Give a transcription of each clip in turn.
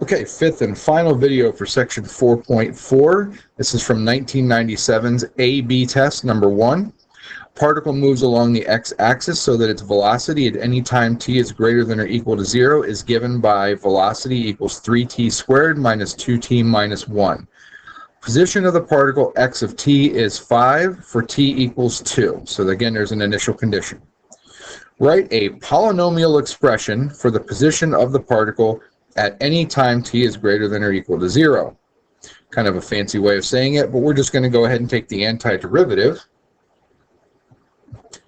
Okay, fifth and final video for section 4.4. This is from 1997's A-B test number 1. Particle moves along the x-axis so that its velocity at any time t is greater than or equal to 0 is given by velocity equals 3t squared minus 2t minus 1. Position of the particle x of t is 5 for t equals 2. So again, there's an initial condition. Write a polynomial expression for the position of the particle at any time t is greater than or equal to 0. Kind of a fancy way of saying it, but we're just going to go ahead and take the antiderivative.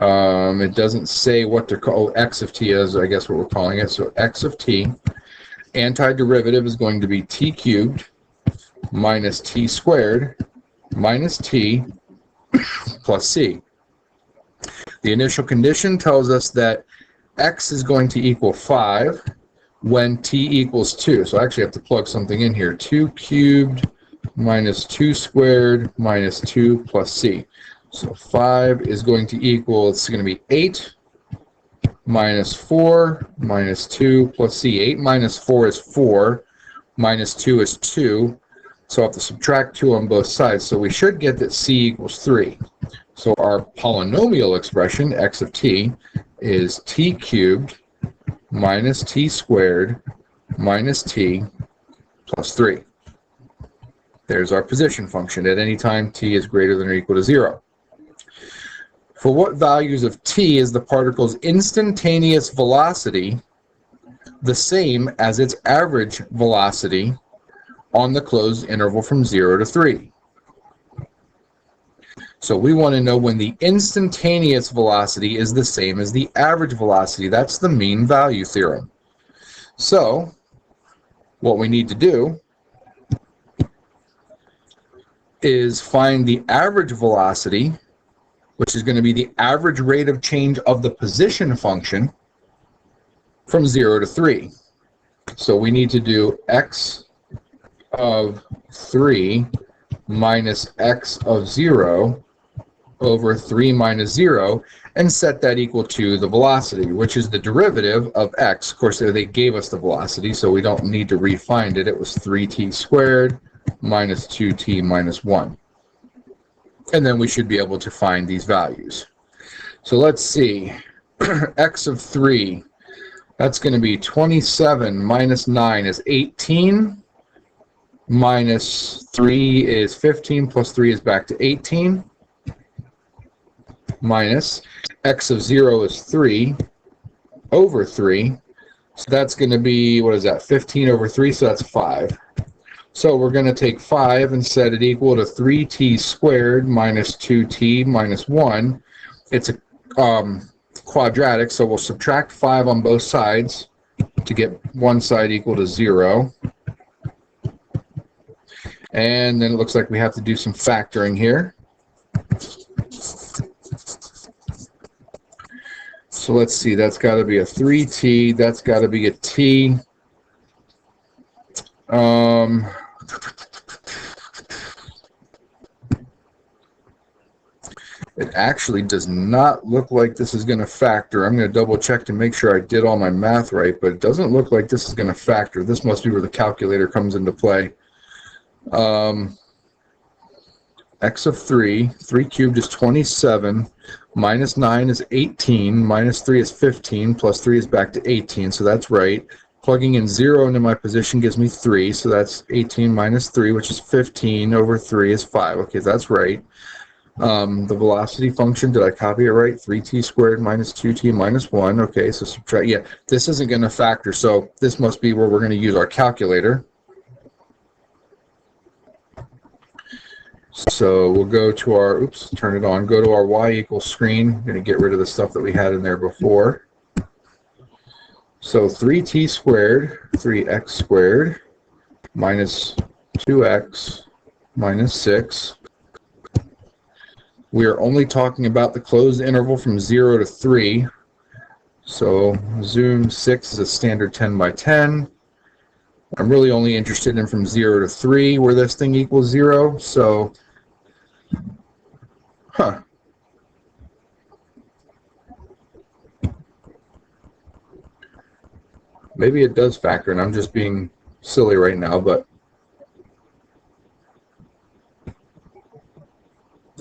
It doesn't say what to call x of t is, I guess what we're calling it. So x of t, antiderivative is going to be t cubed minus t squared minus t plus c. The initial condition tells us that x is going to equal 5 when t equals 2. So I actually have to plug something in here. 2 cubed minus 2 squared minus 2 plus c. So 5 is going to equal, it's going to be 8 minus 4 minus 2 plus c. 8 minus 4 is 4, minus 2 is 2. So I have to subtract 2 on both sides. So we should get that c equals 3. So our polynomial expression, x of t, is t cubed minus t squared minus t plus 3. There's our position function at any time t is greater than or equal to 0. For what values of t is the particle's instantaneous velocity the same as its average velocity on the closed interval from 0 to 3? So we want to know when the instantaneous velocity is the same as the average velocity. That's the mean value theorem. So what we need to do is find the average velocity, which is going to be the average rate of change of the position function from 0 to 3. So we need to do x of 3 minus x of 0 over 3 minus 0 and set that equal to the velocity, which is the derivative of x. Of course, they gave us the velocity, so we don't need to re-find it. It was 3t squared minus 2t minus 1. And then we should be able to find these values. So let's see. X of 3, that's going to be 27 minus 9 is 18. Minus 3 is 15, plus 3 is back to 18. Minus x of 0 is 3 over 3. So that's going to be, what is that, 15 over 3, so that's 5. So we're going to take 5 and set it equal to 3t squared minus 2t minus 1. It's a quadratic, so we'll subtract 5 on both sides to get one side equal to 0. And then it looks like we have to do some factoring here. So let's see, that's got to be a 3t, that's got to be a t. It actually does not look like this is going to factor. I'm going to double check to make sure I did all my math right, but it doesn't look like this is going to factor. This must be where the calculator comes into play. X of 3 cubed is 27, minus 9 is 18, minus 3 is 15, plus 3 is back to 18, so that's right. Plugging in 0 into my position gives me 3, so that's 18 minus 3, which is 15 over 3 is 5. Okay, that's right. The velocity function, did I copy it right? 3t squared minus 2t minus 1. Okay, so subtract. Yeah, this isn't going to factor, so this must be where we're going to use our calculator. So we'll go to our, oops, turn it on, go to our y equals screen. I'm going to get rid of the stuff that we had in there before. So 3t squared, 3x squared, minus 2x, minus 6. We are only talking about the closed interval from 0 to 3. So zoom 6 is a standard 10 by 10. I'm really only interested in from 0 to 3 where this thing equals 0. So, maybe it does factor and I'm just being silly right now, but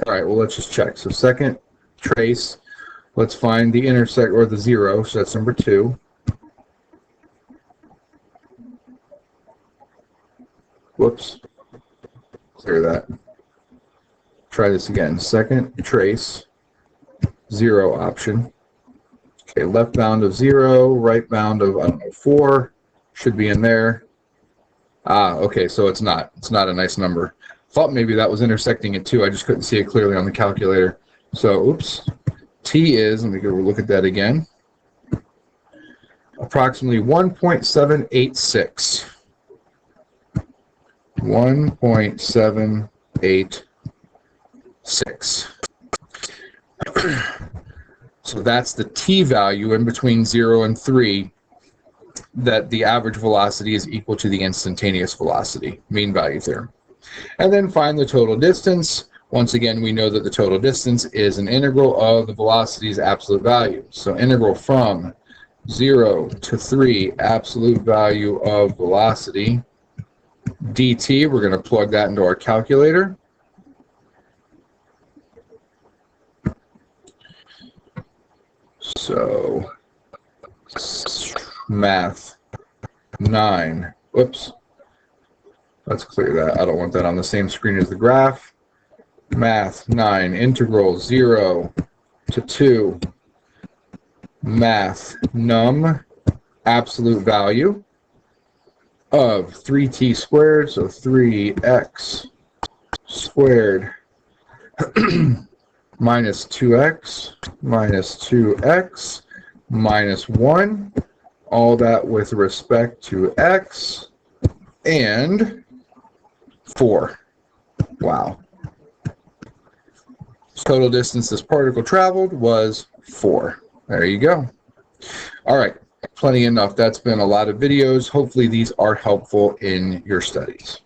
all right, well, let's just check. So second trace, let's find the intersect or the 0, so that's number 2. Whoops. Clear that. Try this again. Second trace, 0 option. Okay, left bound of 0, right bound of, I don't know, 4 should be in there. Ah, okay, so it's not. It's not a nice number. Thought maybe that was intersecting it too. I just couldn't see it clearly on the calculator. So, oops. T is, let me go look at that again, approximately 1.786. 1.786. So that's the t value in between 0 and 3, that the average velocity is equal to the instantaneous velocity, mean value theorem. And then find the total distance. Once again, we know that the total distance is an integral of the velocity's absolute value. So integral from 0 to 3 absolute value of velocity dt. We're going to plug that into our calculator. So math 9. Whoops. Let's clear that. I don't want that on the same screen as the graph. Math 9, integral 0 to 2, math num, absolute value of 3t squared, so 3x squared minus 2x minus 1, all that with respect to x, and 4. Wow. Total distance this particle traveled was 4. There you go. All right, plenty enough. That's been a lot of videos. Hopefully these are helpful in your studies.